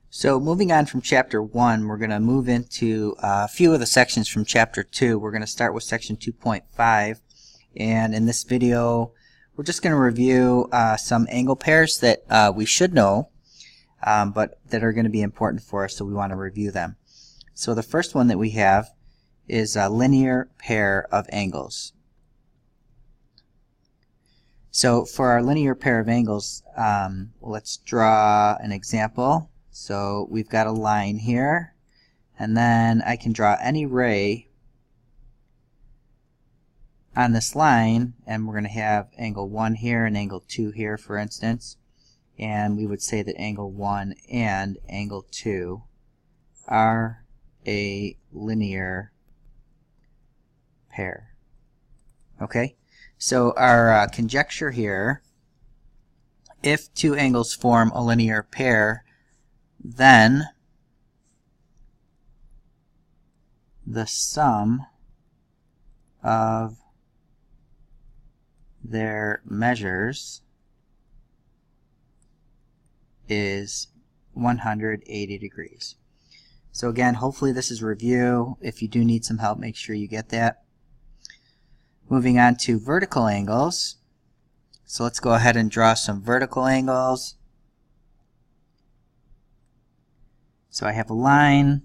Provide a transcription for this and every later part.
So moving on from Chapter 1, we're going to move into a few of the sections from Chapter 2. We're going to start with Section 2.5, and in this video we're just going to review some angle pairs that we should know, but that are going to be important for us, so we want to review them. So the first one that we have is a linear pair of angles. So for our linear pair of angles, let's draw an example. So we've got a line here, and then I can draw any ray on this line, and we're going to have angle 1 here and angle 2 here, for instance, and we would say that angle 1 and angle 2 are a linear pair. Okay, so our conjecture here, if two angles form a linear pair, then the sum of their measures is 180 degrees. So again, hopefully this is review. If you do need some help, make sure you get that. Moving on to vertical angles. So let's go ahead and draw some vertical angles. So I have a line,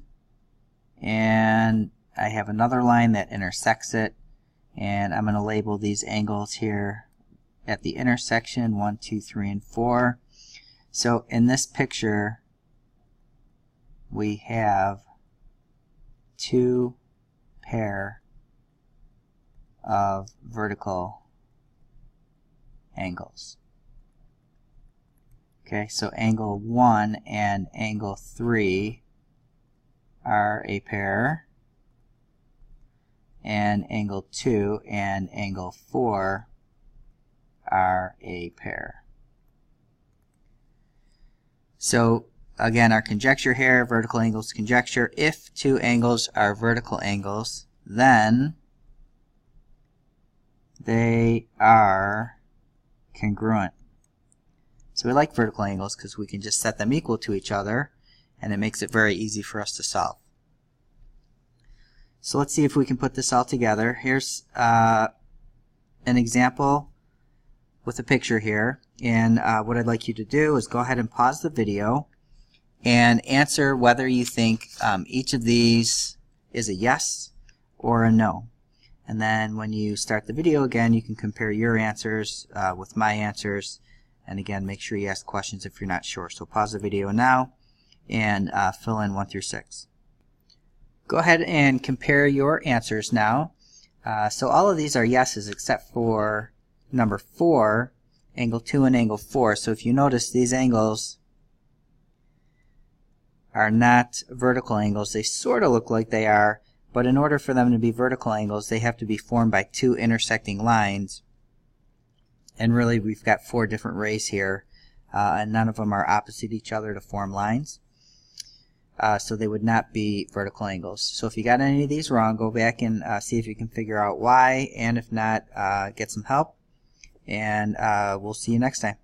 and I have another line that intersects it, and I'm going to label these angles here at the intersection 1, 2, 3, and 4. So in this picture we have two pair of vertical angles. Okay, so angle 1 and angle 3 are a pair, and angle 2 and angle 4 are a pair. So again, our conjecture here, vertical angles conjecture, if two angles are vertical angles, then they are congruent. So we like vertical angles because we can just set them equal to each other, and it makes it very easy for us to solve. So let's see if we can put this all together. Here's an example with a picture here, and what I'd like you to do is go ahead and pause the video and answer whether you think each of these is a yes or a no. And then when you start the video again, you can compare your answers with my answers, and again, make sure you ask questions if you're not sure. So pause the video now and fill in 1 through 6. Go ahead and compare your answers now. So all of these are yeses except for number 4, angle 2 and angle 4. So if you notice, these angles are not vertical angles. They sort of look like they are, but in order for them to be vertical angles, they have to be formed by two intersecting lines. And really, we've got 4 different rays here, and none of them are opposite each other to form lines. So they would not be vertical angles. So if you got any of these wrong, go back and see if you can figure out why, and if not, get some help. And we'll see you next time.